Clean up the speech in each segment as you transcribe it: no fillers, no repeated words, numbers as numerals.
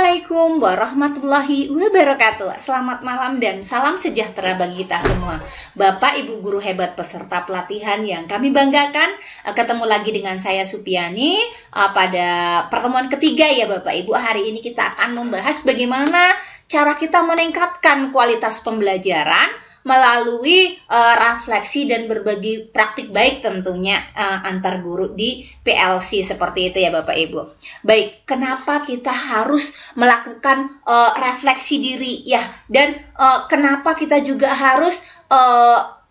Assalamualaikum warahmatullahi wabarakatuh. Selamat malam dan salam sejahtera bagi kita semua. Bapak Ibu guru hebat peserta pelatihan yang kami banggakan, ketemu lagi dengan saya Supiani pada pertemuan ketiga ya Bapak Ibu. Hari ini kita akan membahas bagaimana cara kita meningkatkan kualitas pembelajaran melalui refleksi dan berbagi praktik baik tentunya antar guru di PLC seperti itu ya Bapak Ibu. Baik, kenapa kita harus melakukan refleksi diri ya, dan kenapa kita juga harus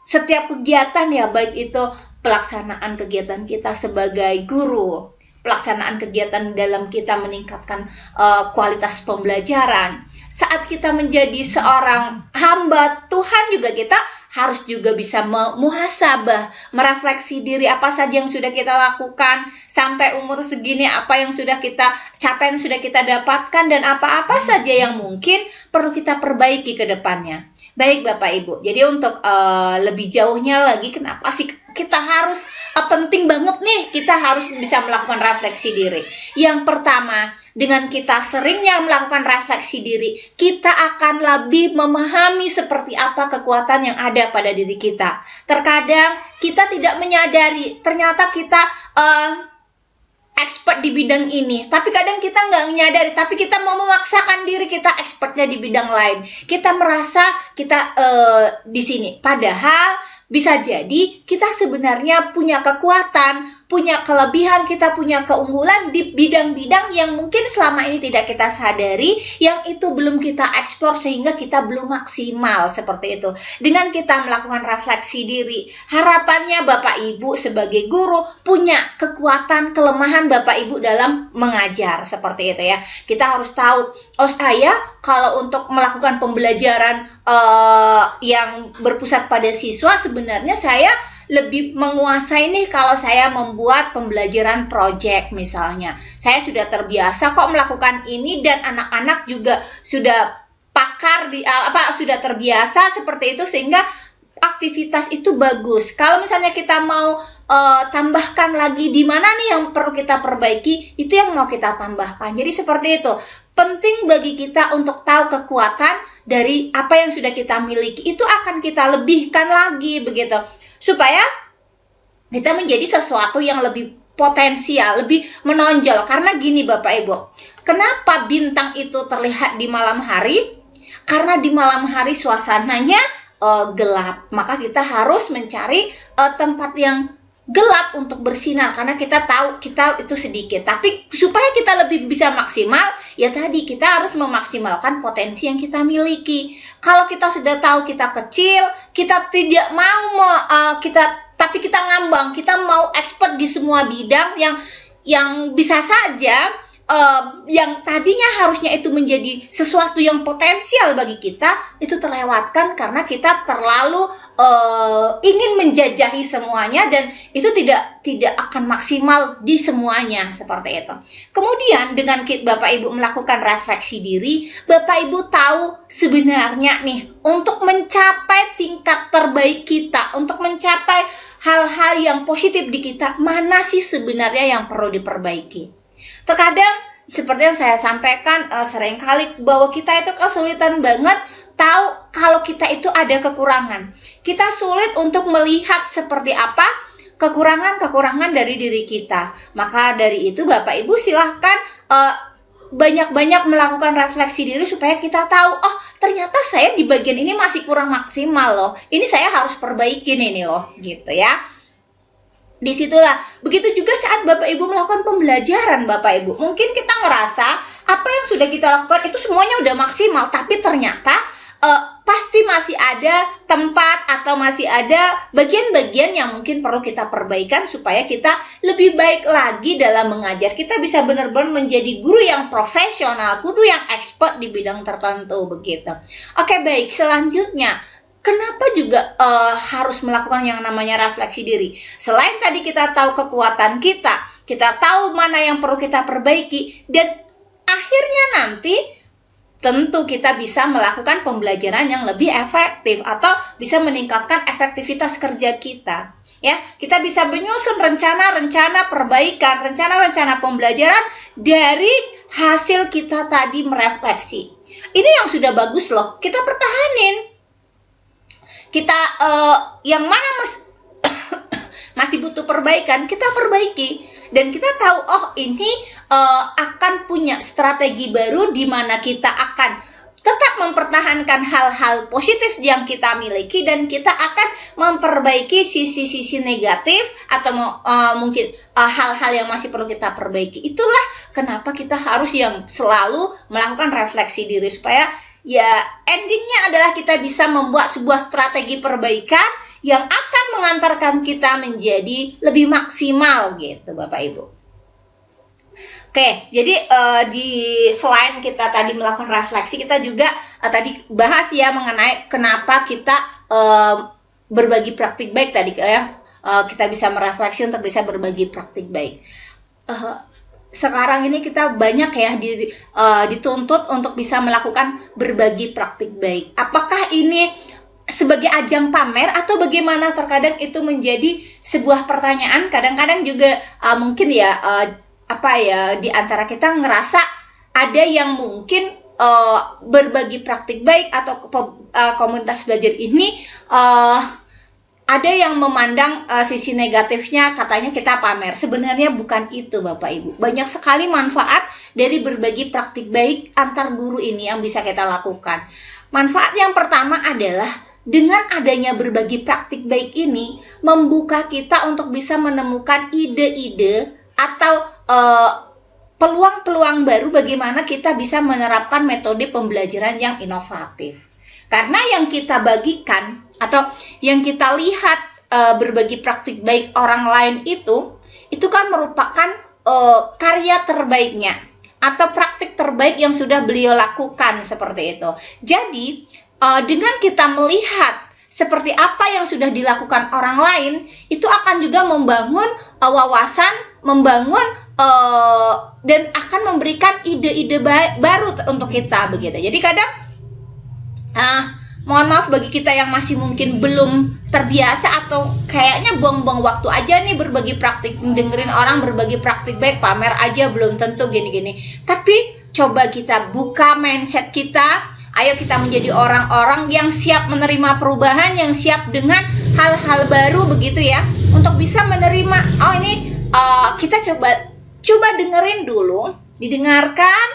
setiap kegiatan ya, baik itu pelaksanaan kegiatan kita sebagai guru, pelaksanaan kegiatan dalam kita meningkatkan kualitas pembelajaran. Saat kita menjadi seorang hamba Tuhan juga kita harus juga bisa muhasabah, merefleksi diri apa saja yang sudah kita lakukan sampai umur segini, apa yang sudah kita capai, yang sudah kita dapatkan, dan apa-apa saja yang mungkin perlu kita perbaiki ke depannya. Baik Bapak Ibu, jadi untuk lebih jauhnya lagi, kenapa sih kita harus penting banget nih kita harus bisa melakukan refleksi diri. Yang pertama, dengan kita seringnya melakukan refleksi diri, kita akan lebih memahami seperti apa kekuatan yang ada pada diri kita. Terkadang kita tidak menyadari ternyata kita expert di bidang ini, tapi kadang kita nggak menyadari, tapi kita mau memaksakan diri kita expertnya di bidang lain. Kita merasa kita di sini, padahal bisa jadi kita sebenarnya punya kekuatan, punya kelebihan, kita punya keunggulan di bidang-bidang yang mungkin selama ini tidak kita sadari, yang itu belum kita eksplor sehingga kita belum maksimal seperti itu. Dengan kita melakukan refleksi diri, harapannya Bapak Ibu sebagai guru punya kekuatan, kelemahan Bapak Ibu dalam mengajar seperti itu ya. Kita harus tahu, oh saya kalau untuk melakukan pembelajaran yang berpusat pada siswa, sebenarnya saya lebih menguasai nih kalau saya membuat pembelajaran project misalnya. Saya sudah terbiasa kok melakukan ini, dan anak-anak juga sudah pakar di sudah terbiasa seperti itu, sehingga aktivitas itu bagus. Kalau misalnya kita mau tambahkan lagi di mana nih yang perlu kita perbaiki, itu yang mau kita tambahkan. Jadi seperti itu. Penting bagi kita untuk tahu kekuatan dari apa yang sudah kita miliki, itu akan kita lebihkan lagi begitu, supaya kita menjadi sesuatu yang lebih potensial, lebih menonjol. Karena gini Bapak Ibu, kenapa bintang itu terlihat di malam hari? Karena di malam hari suasananya gelap, maka kita harus mencari tempat yang gelap untuk bersinar, karena kita tahu kita itu sedikit. Tapi supaya kita lebih bisa maksimal, ya tadi kita harus memaksimalkan potensi yang kita miliki. Kalau kita sudah tahu kita kecil, kita tidak mau tapi kita ngambang, kita mau expert di semua bidang yang bisa saja yang tadinya harusnya itu menjadi sesuatu yang potensial bagi kita, itu terlewatkan karena kita terlalu ingin menjajahi semuanya, dan itu tidak akan maksimal di semuanya seperti itu. Kemudian dengan Bapak Ibu melakukan refleksi diri, Bapak Ibu tahu sebenarnya nih, untuk mencapai tingkat terbaik kita, untuk mencapai hal-hal yang positif di kita, mana sih sebenarnya yang perlu diperbaiki. Terkadang seperti yang saya sampaikan seringkali bahwa kita itu kesulitan banget tahu kalau kita itu ada kekurangan. Kita sulit untuk melihat seperti apa kekurangan-kekurangan dari diri kita. Maka dari itu Bapak Ibu silahkan banyak-banyak melakukan refleksi diri supaya kita tahu, oh ternyata saya di bagian ini masih kurang maksimal loh. Ini saya harus perbaikin ini loh, gitu ya. Disitulah, begitu juga saat Bapak Ibu melakukan pembelajaran Bapak Ibu, mungkin kita ngerasa apa yang sudah kita lakukan itu semuanya udah maksimal, tapi ternyata pasti masih ada tempat atau masih ada bagian-bagian yang mungkin perlu kita perbaikan supaya kita lebih baik lagi dalam mengajar. Kita bisa benar-benar menjadi guru yang profesional, guru yang expert di bidang tertentu begitu. Oke, baik, selanjutnya kenapa juga harus melakukan yang namanya refleksi diri? Selain tadi kita tahu kekuatan kita tahu mana yang perlu kita perbaiki, dan akhirnya nanti tentu kita bisa melakukan pembelajaran yang lebih efektif atau bisa meningkatkan efektivitas kerja kita. Ya, kita bisa menyusun rencana-rencana perbaikan, rencana-rencana pembelajaran dari hasil kita tadi merefleksi. Ini yang sudah bagus loh, kita pertahanin. Kita yang mana masih butuh perbaikan, kita perbaiki. Dan kita tahu, oh ini akan punya strategi baru di mana kita akan tetap mempertahankan hal-hal positif yang kita miliki, dan kita akan memperbaiki sisi-sisi negatif atau mungkin hal-hal yang masih perlu kita perbaiki. Itulah kenapa kita harus yang selalu melakukan refleksi diri, supaya ya endingnya adalah kita bisa membuat sebuah strategi perbaikan yang akan mengantarkan kita menjadi lebih maksimal gitu Bapak Ibu. Oke, jadi selain kita tadi melakukan refleksi, kita juga tadi bahas ya mengenai kenapa kita berbagi praktik baik tadi ya. Kita bisa merefleksi untuk bisa berbagi praktik baik. Sekarang ini kita banyak ya dituntut untuk bisa melakukan berbagi praktik baik. Apakah ini sebagai ajang pamer atau bagaimana? Terkadang itu menjadi sebuah pertanyaan. Kadang-kadang juga mungkin ya di antara kita ngerasa ada yang mungkin berbagi praktik baik atau komunitas belajar ini ada yang memandang sisi negatifnya, katanya kita pamer. Sebenarnya bukan itu Bapak Ibu. Banyak sekali manfaat dari berbagi praktik baik antar guru ini yang bisa kita lakukan. Manfaat yang pertama adalah dengan adanya berbagi praktik baik ini membuka kita untuk bisa menemukan ide-ide atau peluang-peluang baru bagaimana kita bisa menerapkan metode pembelajaran yang inovatif. Karena yang kita bagikan atau yang kita lihat berbagi praktik baik orang lain itu kan merupakan karya terbaiknya atau praktik terbaik yang sudah beliau lakukan seperti itu. Jadi dengan kita melihat seperti apa yang sudah dilakukan orang lain, itu akan juga membangun wawasan, membangun dan akan memberikan ide-ide baru untuk kita begitu. Jadi kadang mohon maaf bagi kita yang masih mungkin belum terbiasa atau kayaknya buang-buang waktu aja nih berbagi praktik, dengerin orang berbagi praktik baik, pamer aja belum tentu gini-gini. Tapi coba kita buka mindset kita. Ayo kita menjadi orang-orang yang siap menerima perubahan, yang siap dengan hal-hal baru begitu ya, untuk bisa menerima. Oh ini kita coba dengerin dulu, didengarkan,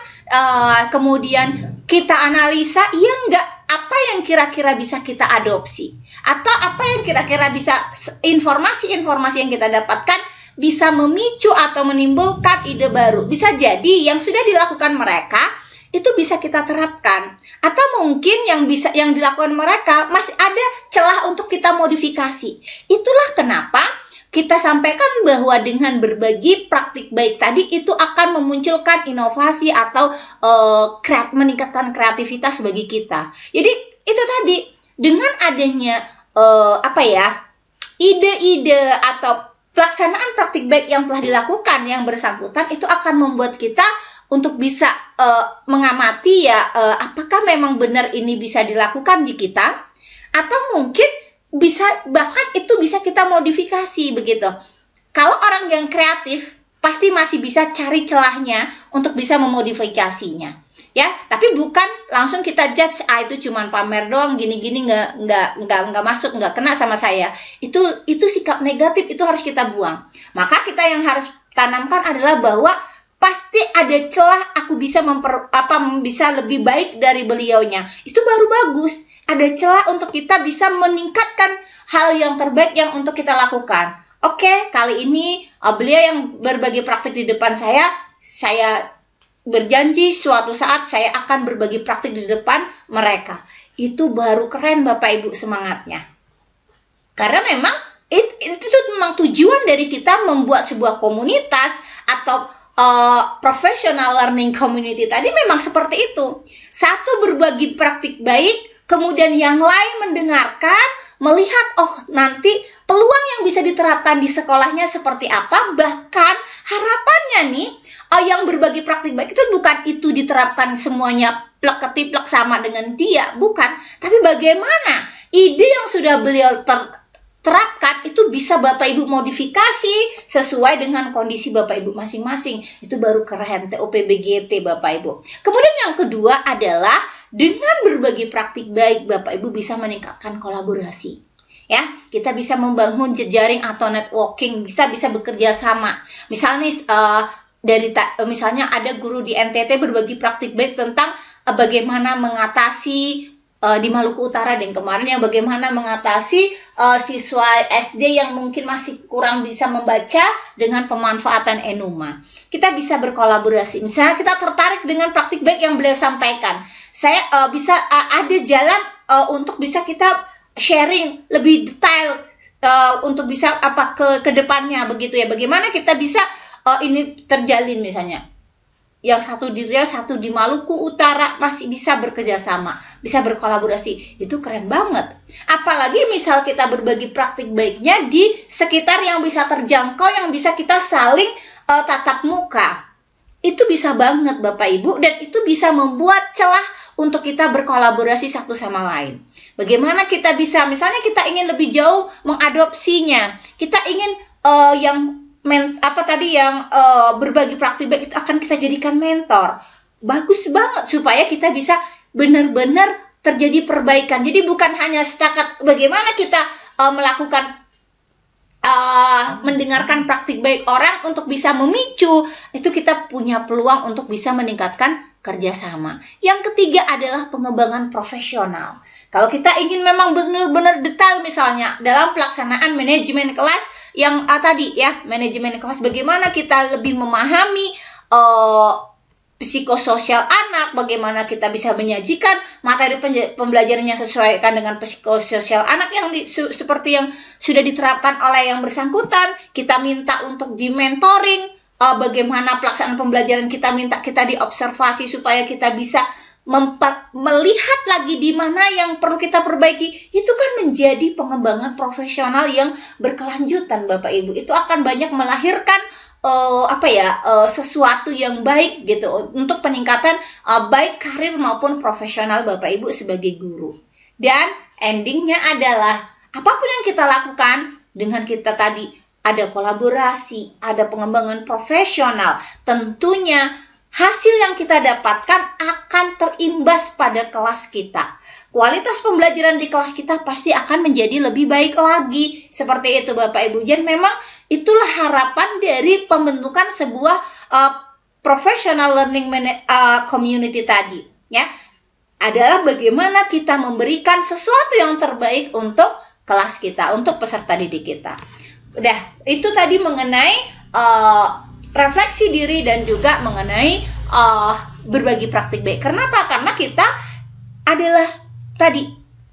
kemudian kita analisa, iya enggak, apa yang kira-kira bisa kita adopsi, atau apa yang kira-kira bisa informasi-informasi yang kita dapatkan bisa memicu atau menimbulkan ide baru. Bisa jadi yang sudah dilakukan mereka itu bisa kita terapkan, atau mungkin yang dilakukan mereka masih ada celah untuk kita modifikasi. Itulah kenapa kita sampaikan bahwa dengan berbagi praktik baik tadi itu akan memunculkan inovasi atau meningkatkan kreativitas bagi kita. Jadi itu tadi dengan adanya ide-ide atau pelaksanaan praktik baik yang telah dilakukan yang bersangkutan, itu akan membuat kita untuk bisa mengamati ya apakah memang benar ini bisa dilakukan di kita, atau mungkin bahkan itu bisa kita modifikasi begitu. Kalau orang yang kreatif pasti masih bisa cari celahnya untuk bisa memodifikasinya ya, tapi bukan langsung kita judge itu cuman pamer doang, gini-gini nggak masuk, nggak kena sama saya. Itu sikap negatif, itu harus kita buang. Maka kita yang harus tanamkan adalah bahwa pasti ada celah aku bisa bisa lebih baik dari beliaunya. Itu baru bagus. Ada celah untuk kita bisa meningkatkan hal yang terbaik yang untuk kita lakukan. Oke, kali ini beliau yang berbagi praktik di depan saya berjanji suatu saat saya akan berbagi praktik di depan mereka. Itu baru keren Bapak Ibu semangatnya. Karena memang itu memang tujuan dari kita membuat sebuah komunitas atau professional learning community tadi memang seperti itu. Satu, berbagi praktik baik, kemudian yang lain mendengarkan, melihat nanti peluang yang bisa diterapkan di sekolahnya seperti apa. Bahkan harapannya nih yang berbagi praktik baik itu bukan itu diterapkan semuanya plek-ketiplek sama dengan dia, bukan, tapi bagaimana ide yang sudah beliau terapkan itu bisa Bapak Ibu modifikasi sesuai dengan kondisi Bapak Ibu masing-masing. Itu baru keren TOPBGT Bapak Ibu. Kemudian yang kedua adalah dengan berbagi praktik baik Bapak Ibu bisa meningkatkan kolaborasi. Ya, kita bisa membangun jejaring atau networking, bisa bekerja sama. Misalnya misalnya ada guru di NTT berbagi praktik baik tentang bagaimana mengatasi di Maluku Utara dan kemarin yang bagaimana mengatasi siswa SD yang mungkin masih kurang bisa membaca dengan pemanfaatan Enuma. Kita bisa berkolaborasi. Misalnya kita tertarik dengan praktik baik yang beliau sampaikan. Saya bisa ada jalan untuk bisa kita sharing lebih detail untuk bisa ke depannya begitu ya. Bagaimana kita bisa ini terjalin misalnya. Yang satu di Riau, satu di Maluku Utara masih bisa bekerja sama, bisa berkolaborasi. Itu keren banget. Apalagi misal kita berbagi praktik baiknya di sekitar yang bisa terjangkau, yang bisa kita saling tatap muka. Itu bisa banget Bapak Ibu, dan itu bisa membuat celah untuk kita berkolaborasi satu sama lain. Bagaimana kita bisa, misalnya kita ingin lebih jauh mengadopsinya, kita ingin berbagi praktik baik itu akan kita jadikan mentor. Bagus banget supaya kita bisa benar-benar terjadi perbaikan. Jadi bukan hanya setakat bagaimana kita melakukan mendengarkan praktik baik orang untuk bisa memicu, itu kita punya peluang untuk bisa meningkatkan kerjasama. Yang ketiga adalah pengembangan profesional. Kalau kita ingin memang benar-benar detail misalnya dalam pelaksanaan manajemen kelas yang tadi ya, manajemen kelas, bagaimana kita lebih memahami psikososial anak, bagaimana kita bisa menyajikan materi pembelajaran yang sesuaikan dengan psikososial anak yang seperti yang sudah diterapkan oleh yang bersangkutan. Kita minta untuk di-mentoring, bagaimana pelaksanaan pembelajaran kita minta kita diobservasi supaya kita bisa melihat lagi di mana yang perlu kita perbaiki. Itu kan menjadi pengembangan profesional yang berkelanjutan Bapak Ibu. Itu akan banyak melahirkan sesuatu yang baik gitu untuk peningkatan baik karir maupun profesional Bapak Ibu sebagai guru. Dan endingnya adalah apapun yang kita lakukan dengan kita tadi ada kolaborasi, ada pengembangan profesional, tentunya hasil yang kita dapatkan akan terimbas pada kelas kita. Kualitas pembelajaran di kelas kita pasti akan menjadi lebih baik lagi. Seperti itu Bapak Ibu. Jadi memang itulah harapan dari pembentukan sebuah professional learning community tadi. Ya, adalah bagaimana kita memberikan sesuatu yang terbaik untuk kelas kita, untuk peserta didik kita. Udah, itu tadi mengenai refleksi diri dan juga mengenai berbagi praktik baik. Kenapa? Karena kita adalah tadi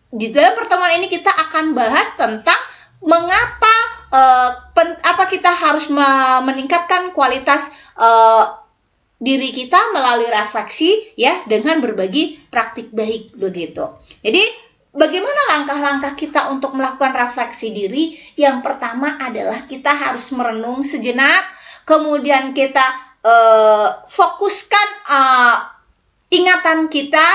di dalam pertemuan ini kita akan bahas tentang mengapa kita harus meningkatkan kualitas diri kita melalui refleksi ya dengan berbagi praktik baik begitu. Jadi bagaimana langkah-langkah kita untuk melakukan refleksi diri? Yang pertama adalah kita harus merenung sejenak, kemudian kita fokuskan ingatan kita,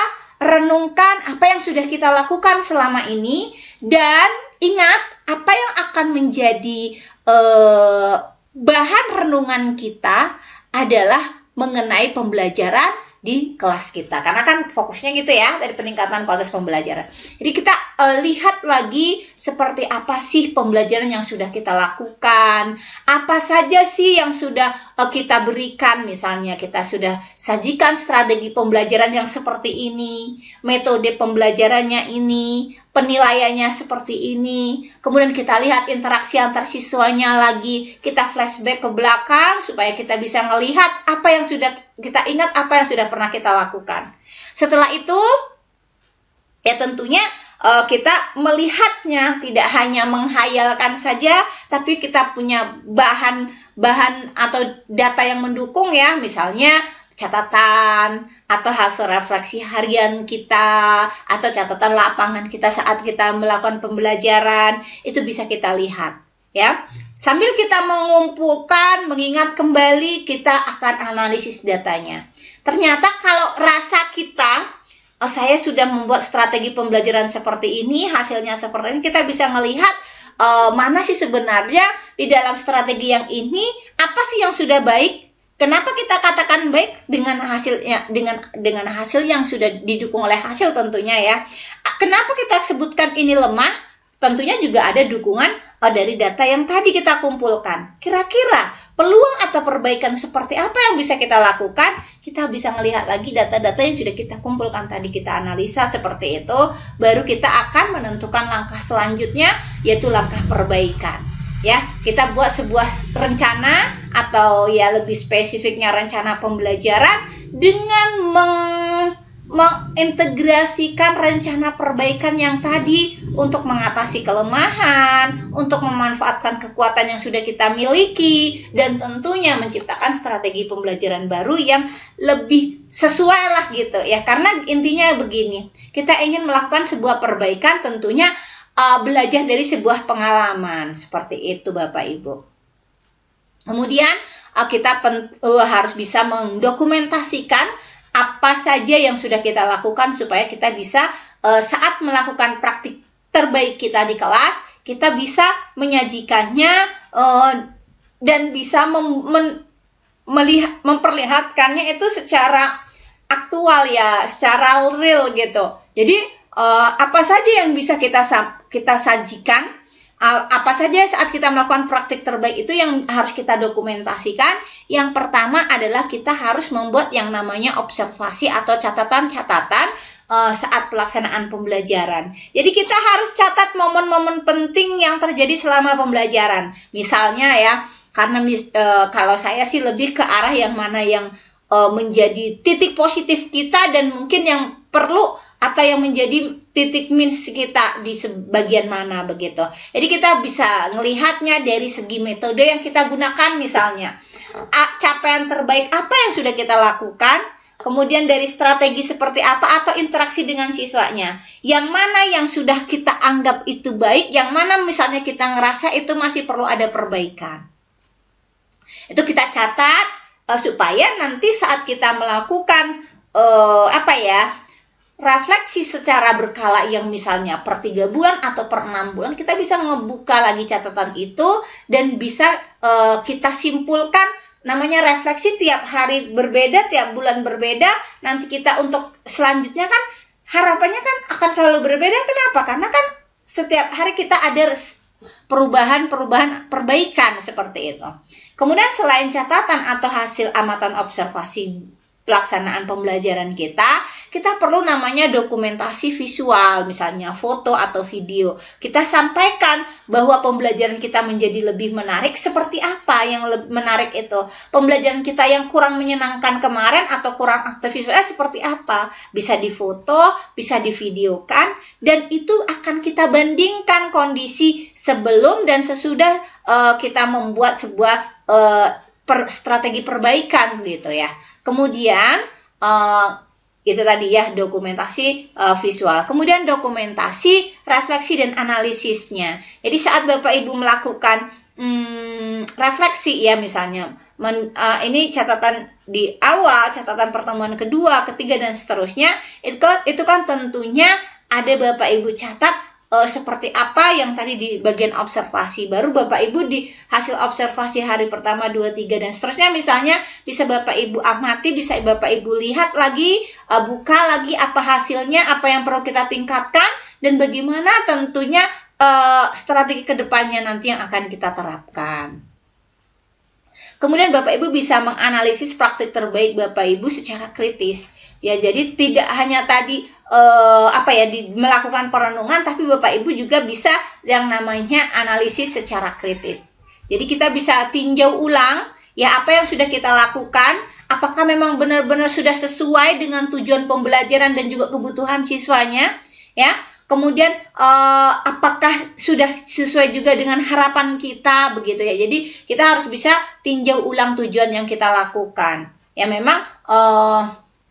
renungkan apa yang sudah kita lakukan selama ini, dan ingat apa yang akan menjadi bahan renungan kita adalah mengenai pembelajaran di kelas kita, karena kan fokusnya gitu ya dari peningkatan kualitas pembelajaran. Jadi kita lihat lagi seperti apa sih pembelajaran yang sudah kita lakukan, apa saja sih yang sudah kita berikan. Misalnya kita sudah sajikan strategi pembelajaran yang seperti ini, metode pembelajarannya ini, penilaiannya seperti ini. Kemudian kita lihat interaksi antar siswanya lagi, kita flashback ke belakang supaya kita bisa melihat apa yang sudah kita ingat, apa yang sudah pernah kita lakukan. Setelah itu ya tentunya kita melihatnya tidak hanya menghayalkan saja, tapi kita punya bahan atau data yang mendukung ya, misalnya catatan atau hasil refleksi harian kita atau catatan lapangan kita saat kita melakukan pembelajaran, itu bisa kita lihat ya. Sambil kita mengumpulkan, mengingat kembali, kita akan analisis datanya. Ternyata kalau rasa kita saya sudah membuat strategi pembelajaran seperti ini, hasilnya seperti ini, kita bisa melihat mana sih sebenarnya di dalam strategi yang ini apa sih yang sudah baik. Kenapa kita katakan baik dengan hasilnya, dengan hasil yang sudah didukung oleh hasil tentunya ya. Kenapa kita sebutkan ini lemah? Tentunya juga ada dukungan dari data yang tadi kita kumpulkan. Kira-kira peluang atau perbaikan seperti apa yang bisa kita lakukan? Kita bisa melihat lagi data-data yang sudah kita kumpulkan tadi, kita analisa seperti itu, baru kita akan menentukan langkah selanjutnya, yaitu langkah perbaikan. Ya, kita buat sebuah rencana atau ya lebih spesifiknya rencana pembelajaran dengan mengintegrasikan rencana perbaikan yang tadi untuk mengatasi kelemahan, untuk memanfaatkan kekuatan yang sudah kita miliki, dan tentunya menciptakan strategi pembelajaran baru yang lebih sesuai lah gitu ya. Karena intinya begini, kita ingin melakukan sebuah perbaikan tentunya belajar dari sebuah pengalaman seperti itu Bapak Ibu. Kemudian kita harus bisa mendokumentasikan apa saja yang sudah kita lakukan supaya kita bisa saat melakukan praktik terbaik kita di kelas, kita bisa menyajikannya dan bisa memperlihatkannya itu secara aktual ya, secara real gitu. Jadi apa saja yang bisa kita sajikan, apa saja saat kita melakukan praktik terbaik itu yang harus kita dokumentasikan. Yang pertama adalah kita harus membuat yang namanya observasi atau catatan-catatan saat pelaksanaan pembelajaran. Jadi kita harus catat momen-momen penting yang terjadi selama pembelajaran. Misalnya ya, karena kalau saya sih lebih ke arah yang mana yang menjadi titik positif kita dan mungkin yang perlu atau yang menjadi titik minus kita di sebagian mana begitu. Jadi kita bisa melihatnya dari segi metode yang kita gunakan, misalnya capaian terbaik apa yang sudah kita lakukan, kemudian dari strategi seperti apa atau interaksi dengan siswanya, yang mana yang sudah kita anggap itu baik, yang mana misalnya kita ngerasa itu masih perlu ada perbaikan. Itu kita catat supaya nanti saat kita melakukan refleksi secara berkala yang misalnya per 3 bulan atau per 6 bulan, kita bisa ngebuka lagi catatan itu dan bisa kita simpulkan, namanya refleksi tiap hari berbeda, tiap bulan berbeda. Nanti kita untuk selanjutnya kan harapannya kan akan selalu berbeda. Kenapa? Karena kan setiap hari kita ada perbaikan seperti itu. Kemudian selain catatan atau hasil amatan observasi pelaksanaan pembelajaran kita perlu namanya dokumentasi visual, misalnya foto atau video. Kita sampaikan bahwa pembelajaran kita menjadi lebih menarik. Seperti apa yang lebih menarik itu? Pembelajaran kita yang kurang menyenangkan kemarin atau kurang aktif visualnya seperti apa? Bisa difoto, bisa divideokan, dan itu akan kita bandingkan kondisi sebelum dan sesudah kita membuat sebuah strategi perbaikan gitu ya. Kemudian itu tadi ya, dokumentasi visual. Kemudian dokumentasi, refleksi dan analisisnya. Jadi saat Bapak Ibu melakukan refleksi ya, misalnya ini catatan di awal, catatan pertemuan kedua, ketiga dan seterusnya, itu kan tentunya ada Bapak Ibu catat seperti apa yang tadi di bagian observasi. Baru Bapak Ibu di hasil observasi hari pertama, 2, 3 dan seterusnya misalnya bisa Bapak Ibu amati, bisa Bapak Ibu lihat lagi, buka lagi apa hasilnya, apa yang perlu kita tingkatkan, dan bagaimana tentunya strategi kedepannya nanti yang akan kita terapkan. Kemudian Bapak Ibu bisa menganalisis praktik terbaik Bapak Ibu secara kritis. Ya, jadi tidak hanya tadi melakukan perenungan, tapi Bapak Ibu juga bisa yang namanya analisis secara kritis. Jadi kita bisa tinjau ulang ya apa yang sudah kita lakukan, apakah memang benar-benar sudah sesuai dengan tujuan pembelajaran dan juga kebutuhan siswanya, ya. Kemudian apakah sudah sesuai juga dengan harapan kita begitu ya. Jadi kita harus bisa tinjau ulang tujuan yang kita lakukan. Ya memang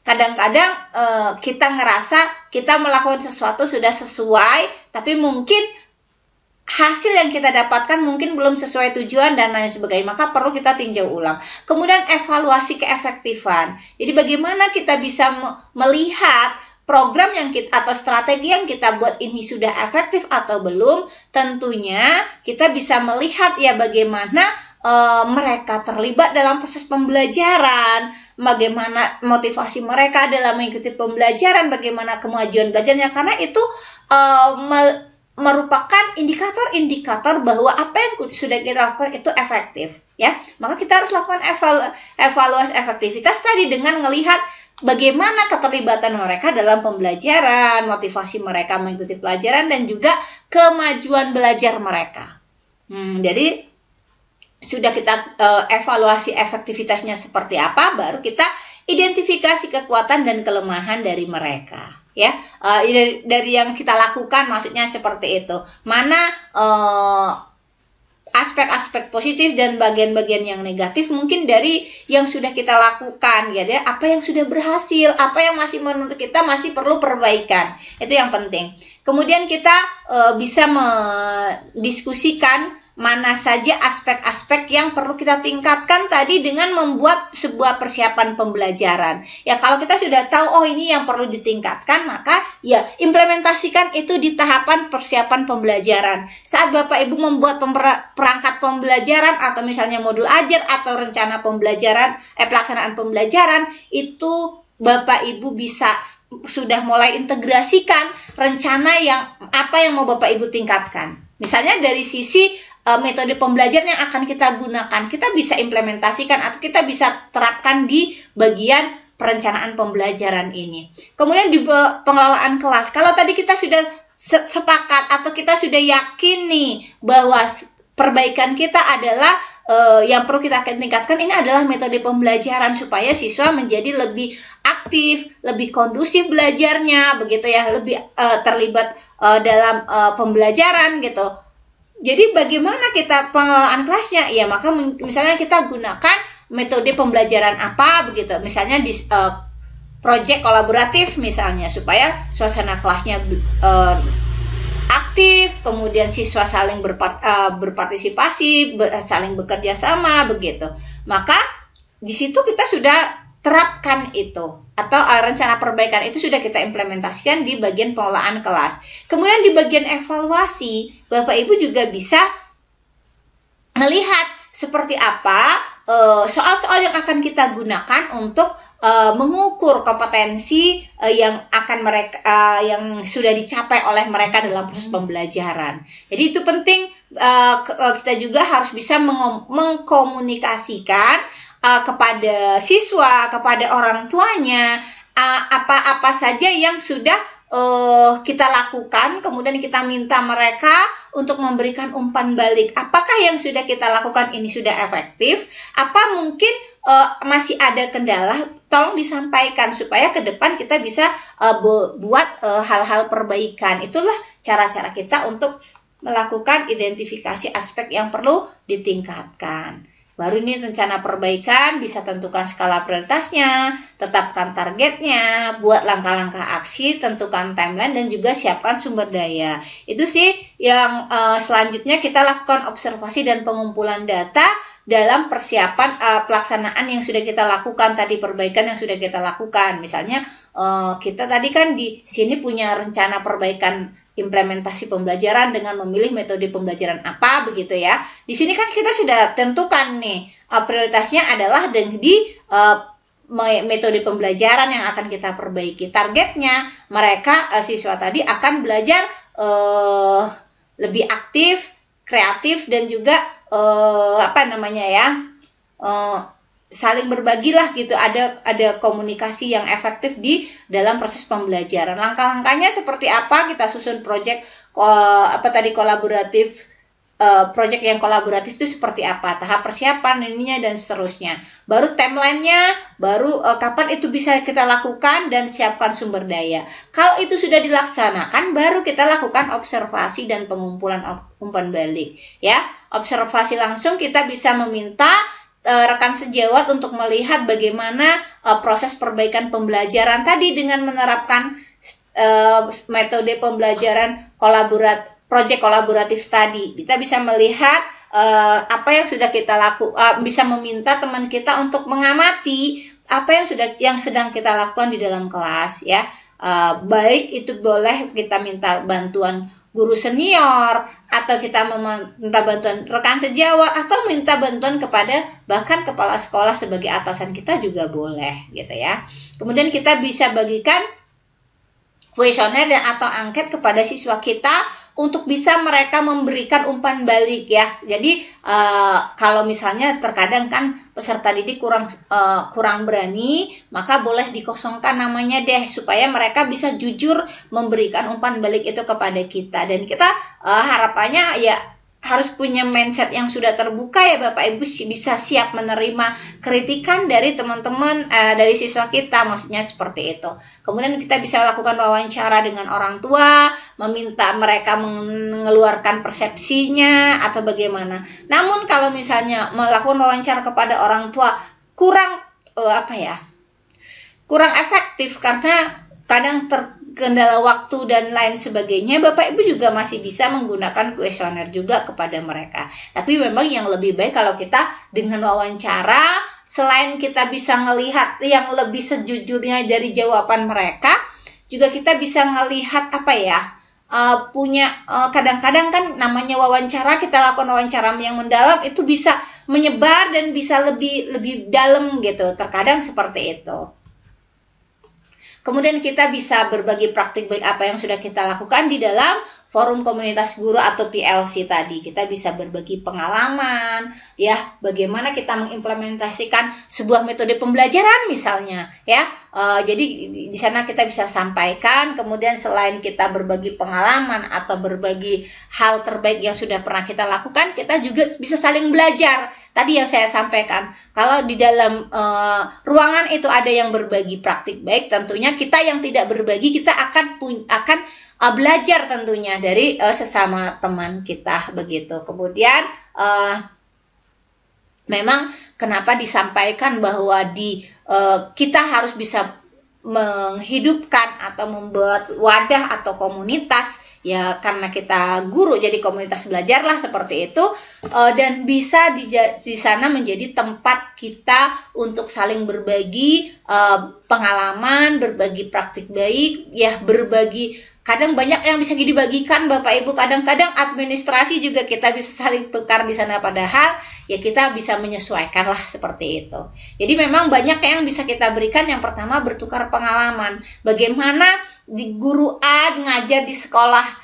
kadang-kadang kita ngerasa kita melakukan sesuatu sudah sesuai, tapi mungkin hasil yang kita dapatkan mungkin belum sesuai tujuan dan lain sebagainya, maka perlu kita tinjau ulang. Kemudian evaluasi keefektifan. Jadi bagaimana kita bisa melihat program yang kita atau strategi yang kita buat ini sudah efektif atau belum, tentunya kita bisa melihat ya bagaimana mereka terlibat dalam proses pembelajaran, bagaimana motivasi mereka dalam mengikuti pembelajaran, bagaimana kemajuan belajarnya, karena itu merupakan indikator-indikator bahwa apa yang sudah kita lakukan itu efektif, ya. Maka kita harus lakukan evaluasi efektivitas tadi dengan melihat bagaimana keterlibatan mereka dalam pembelajaran, motivasi mereka mengikuti pelajaran, dan juga kemajuan belajar mereka. Jadi sudah kita evaluasi efektivitasnya seperti apa, baru kita identifikasi kekuatan dan kelemahan dari mereka, ya. Dari yang kita lakukan, maksudnya seperti itu. Mana aspek-aspek positif dan bagian-bagian yang negatif mungkin dari yang sudah kita lakukan, gitu ya. Apa yang sudah berhasil, apa yang masih menurut kita masih perlu perbaikan, itu yang penting. Kemudian kita bisa mendiskusikan mana saja aspek-aspek yang perlu kita tingkatkan tadi dengan membuat sebuah persiapan pembelajaran. Ya, kalau kita sudah tahu, oh ini yang perlu ditingkatkan, maka ya implementasikan itu di tahapan persiapan pembelajaran. Saat Bapak Ibu membuat perangkat pembelajaran atau misalnya modul ajar atau rencana pembelajaran, pelaksanaan pembelajaran, itu Bapak Ibu bisa sudah mulai integrasikan rencana yang apa yang mau Bapak Ibu tingkatkan. Misalnya dari sisi metode pembelajaran yang akan kita gunakan, kita bisa implementasikan atau kita bisa terapkan di bagian perencanaan pembelajaran ini. Kemudian di pengelolaan kelas, kalau tadi kita sudah sepakat atau kita sudah yakin nih bahwa perbaikan kita adalah yang perlu kita tingkatkan, ini adalah metode pembelajaran supaya siswa menjadi lebih aktif, lebih kondusif belajarnya, begitu ya, lebih terlibat dalam pembelajaran gitu. Jadi bagaimana kita pengelolaan kelasnya? Ya, maka misalnya kita gunakan metode pembelajaran apa begitu. Misalnya di project kolaboratif misalnya, supaya suasana kelasnya aktif, kemudian siswa saling berpartisipasi, saling bekerja sama begitu. Maka di situ kita sudah terapkan itu, atau rencana perbaikan itu sudah kita implementasikan di bagian pengelolaan kelas. Kemudian di bagian evaluasi, Bapak Ibu juga bisa melihat seperti apa soal-soal yang akan kita gunakan untuk mengukur kompetensi yang akan mereka yang sudah dicapai oleh mereka dalam proses pembelajaran. Jadi itu penting, kita juga harus bisa mengkomunikasikan kepada siswa, kepada orang tuanya, apa-apa saja yang sudah kita lakukan, kemudian kita minta mereka untuk memberikan umpan balik. Apakah yang sudah kita lakukan ini sudah efektif? Apa mungkin masih ada kendala? Tolong disampaikan supaya ke depan kita bisa buat hal-hal perbaikan. Itulah cara-cara kita untuk melakukan identifikasi aspek yang perlu ditingkatkan. Baru ini rencana perbaikan, bisa tentukan skala prioritasnya, tetapkan targetnya, buat langkah-langkah aksi, tentukan timeline, dan juga siapkan sumber daya. Itu sih yang selanjutnya kita lakukan observasi dan pengumpulan data dalam persiapan pelaksanaan yang sudah kita lakukan tadi, perbaikan yang sudah kita lakukan. Misalnya kita tadi kan di sini punya rencana perbaikan implementasi pembelajaran dengan memilih metode pembelajaran apa begitu ya. Di sini kan kita sudah tentukan nih prioritasnya adalah di metode pembelajaran yang akan kita perbaiki. Targetnya mereka siswa tadi akan belajar lebih aktif, kreatif, dan juga saling berbagilah gitu, ada komunikasi yang efektif di dalam proses pembelajaran. Langkah-langkahnya seperti apa? Kita susun project kolaboratif, project yang kolaboratif itu seperti apa, tahap persiapan ininya dan seterusnya. Baru timelinenya, baru kapan itu bisa kita lakukan, dan siapkan sumber daya. Kalau itu sudah dilaksanakan, baru kita lakukan observasi dan pengumpulan umpan balik. Ya, observasi langsung kita bisa meminta rekan sejawat untuk melihat bagaimana proses perbaikan pembelajaran tadi dengan menerapkan metode pembelajaran project kolaboratif tadi. Kita bisa melihat apa yang sudah kita lakukan, bisa meminta teman kita untuk mengamati apa yang sedang kita lakukan di dalam kelas ya. Baik itu boleh kita minta bantuan guru senior, atau kita minta bantuan rekan sejawat, atau minta bantuan kepada bahkan kepala sekolah sebagai atasan kita juga boleh gitu ya. Kemudian kita bisa bagikan kuesioner dan atau angket kepada siswa kita untuk bisa mereka memberikan umpan balik ya. Jadi kalau misalnya terkadang kan peserta didik kurang berani, maka boleh dikosongkan namanya deh supaya mereka bisa jujur memberikan umpan balik itu kepada kita. Dan kita harapannya ya harus punya mindset yang sudah terbuka ya Bapak Ibu, bisa siap menerima kritikan dari teman-teman, dari siswa kita, maksudnya seperti itu. Kemudian kita bisa lakukan wawancara dengan orang tua, meminta mereka mengeluarkan persepsinya atau bagaimana. Namun kalau misalnya melakukan wawancara kepada orang tua kurang kurang efektif karena kadang terkendala waktu dan lain sebagainya, Bapak Ibu juga masih bisa menggunakan kuesioner juga kepada mereka. Tapi memang yang lebih baik kalau kita dengan wawancara, selain kita bisa ngelihat yang lebih sejujurnya dari jawaban mereka, juga kita bisa ngelihat kadang-kadang kan namanya wawancara, kita lakukan wawancara yang mendalam itu bisa menyebar dan bisa lebih dalam gitu. Terkadang seperti itu. Kemudian kita bisa berbagi praktik baik apa yang sudah kita lakukan di dalam forum komunitas guru atau PLC tadi. Kita bisa berbagi pengalaman, ya, bagaimana kita mengimplementasikan sebuah metode pembelajaran misalnya, ya. Jadi di sana kita bisa sampaikan. Kemudian selain kita berbagi pengalaman atau berbagi hal terbaik yang sudah pernah kita lakukan, kita juga bisa saling belajar. Tadi yang saya sampaikan, kalau di dalam ruangan itu ada yang berbagi praktik baik, tentunya kita yang tidak berbagi, kita akan belajar tentunya dari sesama teman kita begitu. Kemudian memang kenapa disampaikan bahwa kita harus bisa menghidupkan atau membuat wadah atau komunitas, ya karena kita guru jadi komunitas belajar lah seperti itu, dan bisa di sana menjadi tempat kita untuk saling berbagi pengalaman, berbagi praktik baik, ya berbagi. Kadang banyak yang bisa dibagikan Bapak Ibu, kadang-kadang administrasi juga kita bisa saling tukar di sana, padahal ya kita bisa menyesuaikan lah seperti itu. Jadi memang banyak yang bisa kita berikan. Yang pertama bertukar pengalaman, bagaimana di guru A ngajar di sekolah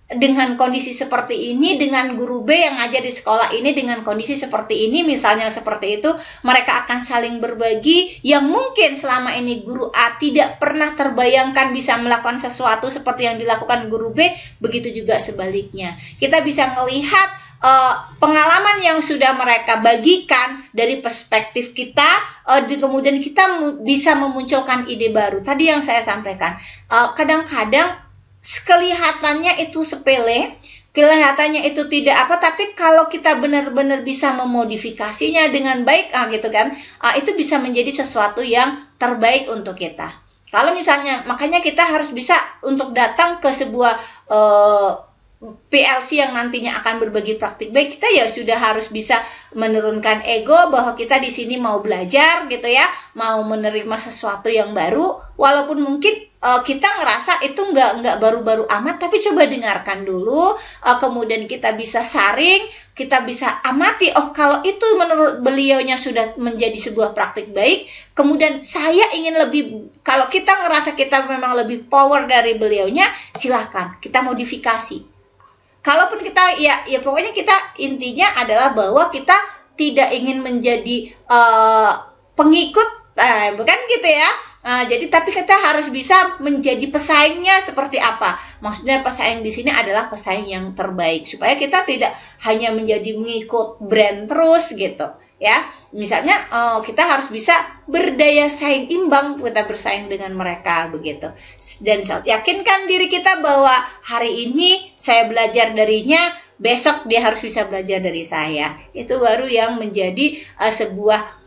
dengan kondisi seperti ini, dengan guru B yang ngajar di sekolah ini dengan kondisi seperti ini, misalnya seperti itu. Mereka akan saling berbagi yang mungkin selama ini guru A tidak pernah terbayangkan bisa melakukan sesuatu seperti yang dilakukan guru B, begitu juga sebaliknya. Kita bisa melihat pengalaman yang sudah mereka bagikan dari perspektif kita, kemudian kita bisa memunculkan ide baru. Tadi yang saya sampaikan, kadang-kadang kelihatannya itu sepele, kelihatannya itu tidak tapi kalau kita benar-benar bisa memodifikasinya dengan baik, gitu kan, itu bisa menjadi sesuatu yang terbaik untuk kita. Kalau misalnya, makanya kita harus bisa untuk datang ke sebuah PLC yang nantinya akan berbagi praktik baik, kita ya sudah harus bisa menurunkan ego bahwa kita di sini mau belajar gitu ya, mau menerima sesuatu yang baru, walaupun mungkin kita ngerasa itu nggak baru-baru amat, tapi coba dengarkan dulu, kemudian kita bisa saring, kita bisa amati, kalau itu menurut beliaunya sudah menjadi sebuah praktik baik, kemudian saya ingin lebih, kalau kita ngerasa kita memang lebih power dari beliaunya, silahkan kita modifikasi. Kalaupun kita ya pokoknya kita intinya adalah bahwa kita tidak ingin menjadi pengikut, bukan gitu ya. Jadi tapi kita harus bisa menjadi pesaingnya seperti apa. Maksudnya pesaing di sini adalah pesaing yang terbaik, supaya kita tidak hanya menjadi mengikut brand terus gitu. Ya, misalnya kita harus bisa berdaya saing imbang, kita bersaing dengan mereka begitu. Dan yakinkan diri kita bahwa hari ini saya belajar darinya, besok dia harus bisa belajar dari saya. Itu baru yang menjadi sebuah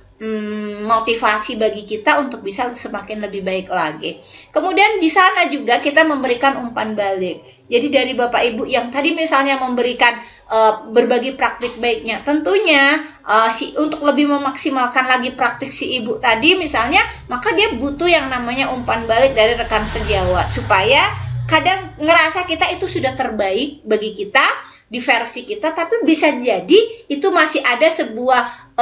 motivasi bagi kita untuk bisa semakin lebih baik lagi. Kemudian di sana juga kita memberikan umpan balik. Jadi dari Bapak Ibu yang tadi misalnya memberikan berbagi praktik baiknya, tentunya untuk lebih memaksimalkan lagi praktik si ibu tadi misalnya, maka dia butuh yang namanya umpan balik dari rekan sejawat, supaya kadang ngerasa kita itu sudah terbaik bagi kita di versi kita, tapi bisa jadi itu masih ada sebuah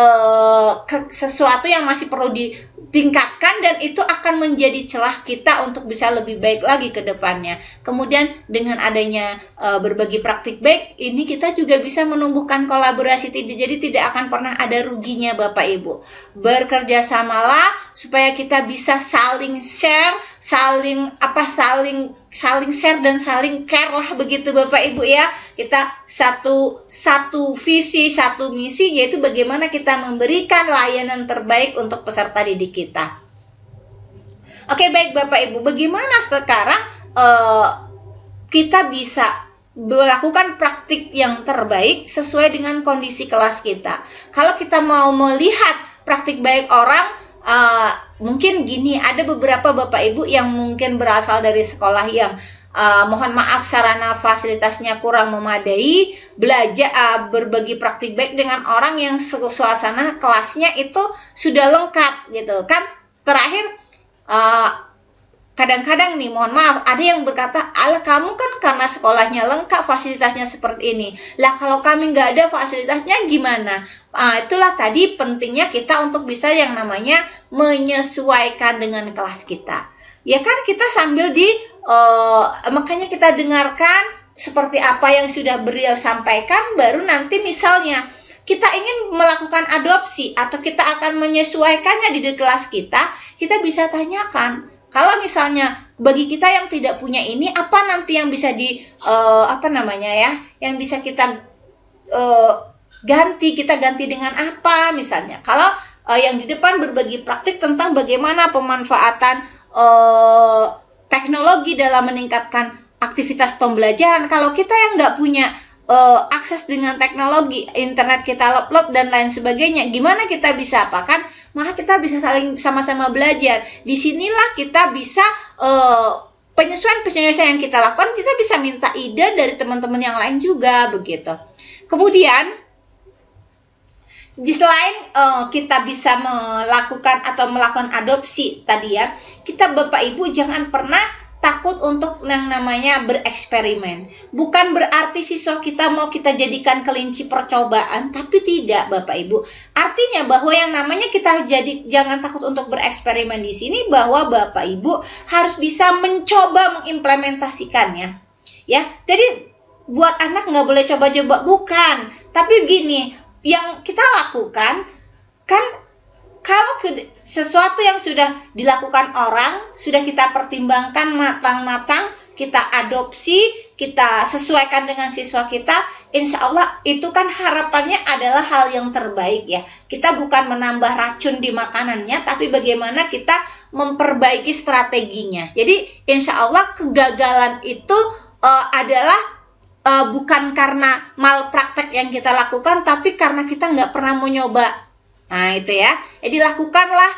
sesuatu yang masih perlu ditingkatkan, dan itu akan menjadi celah kita untuk bisa lebih baik lagi ke depannya. Kemudian dengan adanya berbagi praktik baik ini, kita juga bisa menumbuhkan kolaborasi, jadi tidak akan pernah ada ruginya Bapak Ibu. Bekerja samalah supaya kita bisa saling share, saling share dan saling care lah, begitu Bapak Ibu ya. Kita satu visi, satu misi, yaitu bagaimana kita memberikan layanan terbaik untuk peserta didik kita. Oke, baik Bapak Ibu, bagaimana sekarang kita bisa melakukan praktik yang terbaik sesuai dengan kondisi kelas kita? Kalau kita mau melihat praktik baik orang, mungkin gini, ada beberapa Bapak Ibu yang mungkin berasal dari sekolah yang mohon maaf sarana fasilitasnya kurang memadai, belajar berbagi praktik baik dengan orang yang suasana kelasnya itu sudah lengkap gitu kan. Terakhir kadang-kadang nih, mohon maaf, ada yang berkata, ala kamu kan karena sekolahnya lengkap, fasilitasnya seperti ini, lah kalau kami nggak ada fasilitasnya gimana? Itulah tadi pentingnya kita untuk bisa yang namanya menyesuaikan dengan kelas kita. Ya kan, kita sambil makanya kita dengarkan seperti apa yang sudah beliau sampaikan, baru nanti misalnya kita ingin melakukan adopsi atau kita akan menyesuaikannya di kelas kita bisa tanyakan. Kalau misalnya bagi kita yang tidak punya ini, apa nanti yang bisa yang bisa kita ganti dengan apa misalnya. Kalau yang di depan berbagi praktik tentang bagaimana pemanfaatan teknologi dalam meningkatkan aktivitas pembelajaran. Kalau kita yang nggak punya akses dengan teknologi, internet kita lop-lop dan lain sebagainya, gimana kita bisa apakan? Maka kita bisa saling sama-sama belajar. Disinilah kita bisa penyesuaian yang kita lakukan, kita bisa minta ide dari teman-teman yang lain juga begitu. Kemudian selain kita bisa melakukan adopsi tadi ya, kita Bapak Ibu jangan pernah takut untuk yang namanya bereksperimen. Bukan berarti siswa kita mau kita jadikan kelinci percobaan, tapi tidak Bapak Ibu. Artinya bahwa yang namanya jangan takut untuk bereksperimen di sini, bahwa Bapak Ibu harus bisa mencoba mengimplementasikannya. Ya, jadi buat anak nggak boleh coba-coba, bukan. Tapi gini, yang kita lakukan kan, kalau sesuatu yang sudah dilakukan orang, sudah kita pertimbangkan matang-matang, kita adopsi, kita sesuaikan dengan siswa kita, insya Allah itu kan harapannya adalah hal yang terbaik ya. Kita bukan menambah racun di makanannya, tapi bagaimana kita memperbaiki strateginya. Jadi insya Allah kegagalan itu adalah bukan karena malpraktek yang kita lakukan, tapi karena kita nggak pernah mau nyoba. Nah itu ya, jadi lakukanlah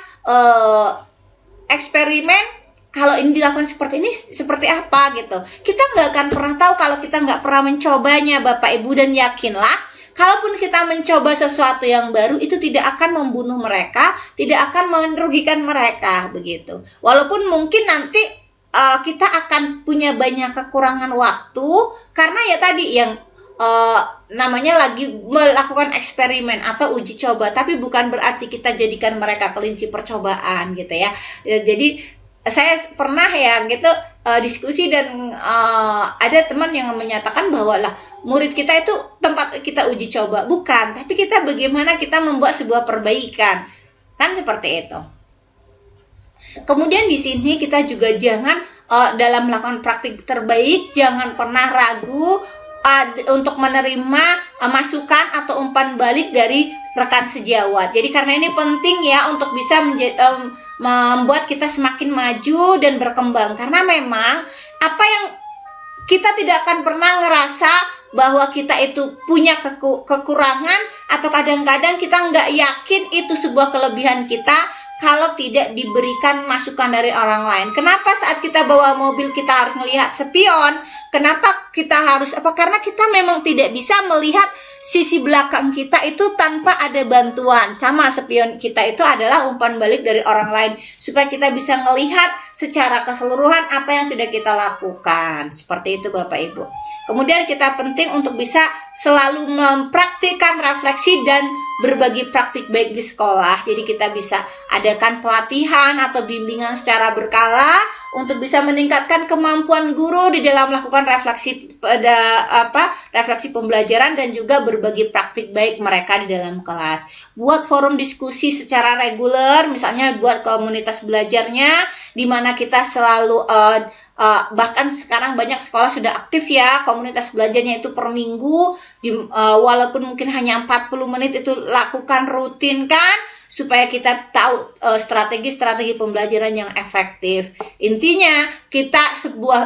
eksperimen. Kalau ini dilakukan seperti ini, seperti apa gitu. Kita nggak akan pernah tahu kalau kita nggak pernah mencobanya Bapak Ibu. Dan yakinlah, kalaupun kita mencoba sesuatu yang baru, itu tidak akan membunuh mereka, tidak akan merugikan mereka begitu. Walaupun mungkin nanti kita akan punya banyak kekurangan waktu, karena ya tadi yang namanya lagi melakukan eksperimen atau uji coba, tapi bukan berarti kita jadikan mereka kelinci percobaan gitu ya. Jadi saya pernah ya gitu diskusi dan ada teman yang menyatakan bahwa lah murid kita itu tempat kita uji coba, bukan, tapi kita bagaimana kita membuat sebuah perbaikan, kan seperti itu. Kemudian di sini kita juga jangan dalam melakukan praktik terbaik, jangan pernah ragu untuk menerima masukan atau umpan balik dari rekan sejawat. Jadi karena ini penting ya untuk bisa membuat kita semakin maju dan berkembang. Karena memang apa yang kita tidak akan pernah ngerasa bahwa kita itu punya kekurangan, atau kadang-kadang kita nggak yakin itu sebuah kelebihan kita, kalau tidak diberikan masukan dari orang lain. Kenapa saat kita bawa mobil kita harus melihat spion? Kenapa kita harus apa? Karena kita memang tidak bisa melihat sisi belakang kita itu tanpa ada bantuan. Sama spion kita itu adalah umpan balik dari orang lain supaya kita bisa melihat secara keseluruhan apa yang sudah kita lakukan. Seperti itu Bapak Ibu. Kemudian kita penting untuk bisa selalu mempraktikkan refleksi dan berbagi praktik baik di sekolah. Jadi kita bisa adakan pelatihan atau bimbingan secara berkala untuk bisa meningkatkan kemampuan guru di dalam melakukan refleksi refleksi pembelajaran dan juga berbagi praktik baik mereka di dalam kelas. Buat forum diskusi secara reguler, misalnya buat komunitas belajarnya di mana kita selalu bahkan sekarang banyak sekolah sudah aktif ya, komunitas belajarnya itu per minggu walaupun mungkin hanya 40 menit itu lakukan rutin kan, supaya kita tahu strategi-strategi pembelajaran yang efektif. Intinya kita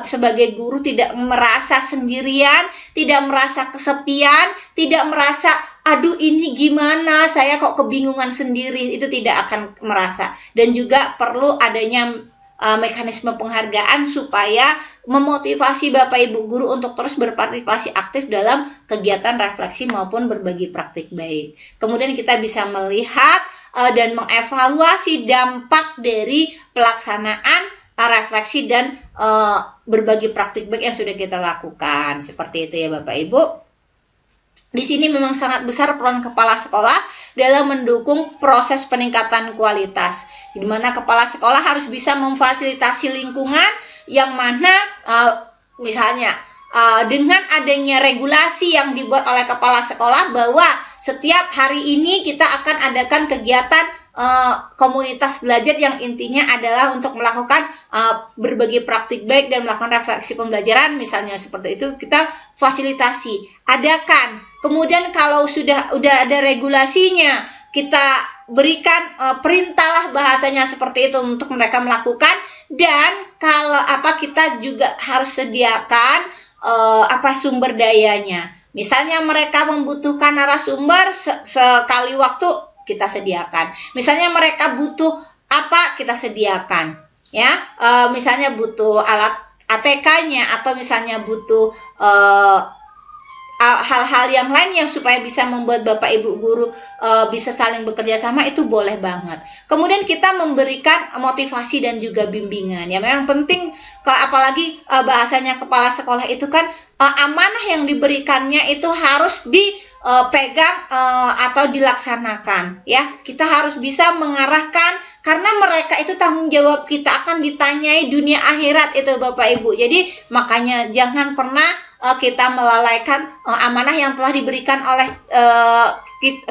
sebagai guru tidak merasa sendirian, tidak merasa kesepian, tidak merasa aduh ini gimana, saya kok kebingungan sendiri, itu tidak akan merasa. Dan juga perlu adanya mekanisme penghargaan supaya memotivasi Bapak Ibu guru untuk terus berpartisipasi aktif dalam kegiatan refleksi maupun berbagi praktik baik. Kemudian kita bisa melihat dan mengevaluasi dampak dari pelaksanaan refleksi dan berbagi praktik baik yang sudah kita lakukan. Seperti itu ya Bapak Ibu. Di sini memang sangat besar peran kepala sekolah dalam mendukung proses peningkatan kualitas, di mana kepala sekolah harus bisa memfasilitasi lingkungan yang mana misalnya dengan adanya regulasi yang dibuat oleh kepala sekolah bahwa setiap hari ini kita akan adakan kegiatan komunitas belajar yang intinya adalah untuk melakukan berbagi praktik baik dan melakukan refleksi pembelajaran, misalnya seperti itu kita fasilitasi, adakan. Kemudian kalau sudah ada regulasinya, kita berikan perintahlah bahasanya seperti itu untuk mereka melakukan. Dan kalau kita juga harus sediakan sumber dayanya. Misalnya mereka membutuhkan narasumber sekali waktu kita sediakan. Misalnya mereka butuh apa, kita sediakan. Ya, misalnya butuh alat ATK-nya atau misalnya butuh hal-hal yang lain yang supaya bisa membuat Bapak Ibu guru bisa saling bekerja sama, itu boleh banget. Kemudian kita memberikan motivasi dan juga bimbingan. Ya memang penting, apalagi bahasanya kepala sekolah itu kan amanah yang diberikannya itu harus dipegang atau dilaksanakan. Ya, kita harus bisa mengarahkan karena mereka itu tanggung jawab kita akan ditanyai dunia akhirat itu Bapak Ibu. Jadi makanya jangan pernah kita melalaikan amanah yang telah diberikan oleh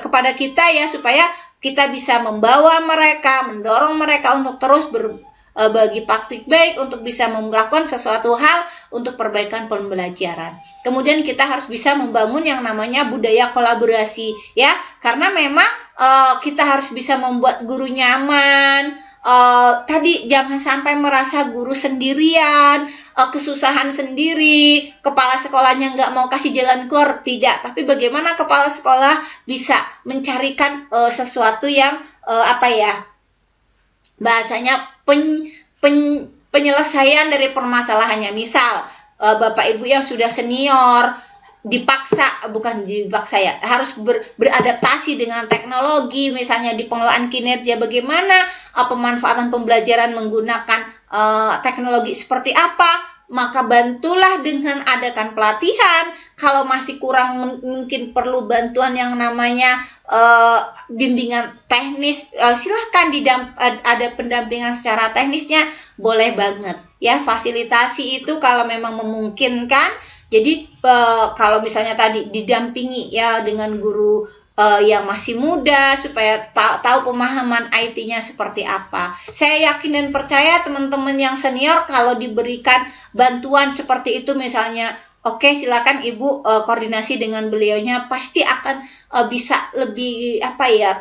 kepada kita ya, supaya kita bisa membawa mereka, mendorong mereka untuk terus berbagi praktik baik, untuk bisa melakukan sesuatu hal untuk perbaikan pembelajaran. Kemudian kita harus bisa membangun yang namanya budaya kolaborasi ya, karena memang kita harus bisa membuat guru nyaman. Tadi jangan sampai merasa guru sendirian, kesusahan sendiri, kepala sekolahnya nggak mau kasih jalan keluar, tidak. Tapi bagaimana kepala sekolah bisa mencarikan sesuatu yang bahasanya penyelesaian dari permasalahannya. Misal Bapak Ibu yang sudah senior harus beradaptasi dengan teknologi, misalnya di pengelolaan kinerja, bagaimana pemanfaatan pembelajaran menggunakan teknologi seperti apa, maka bantulah dengan adakan pelatihan. Kalau masih kurang mungkin perlu bantuan yang namanya bimbingan teknis, silahkan ada pendampingan secara teknisnya, boleh banget ya. Fasilitasi itu kalau memang memungkinkan. Jadi kalau misalnya tadi didampingi ya dengan guru yang masih muda supaya tahu pemahaman IT-nya seperti apa. Saya yakin dan percaya teman-teman yang senior kalau diberikan bantuan seperti itu, misalnya oke, silakan Ibu koordinasi dengan beliaunya, pasti akan bisa lebih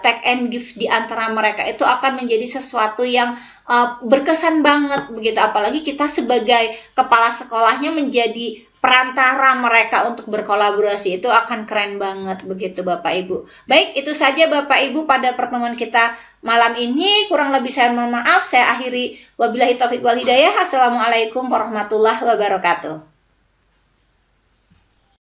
take and give di antara mereka. Itu akan menjadi sesuatu yang berkesan banget begitu. Apalagi kita sebagai kepala sekolahnya menjadi perantara mereka untuk berkolaborasi itu akan keren banget begitu Bapak Ibu. Baik, itu saja Bapak Ibu pada pertemuan kita malam ini. Kurang lebih saya mohon maaf. Saya akhiri, wabillahi taufik wal hidayah. Assalamualaikum warahmatullahi wabarakatuh.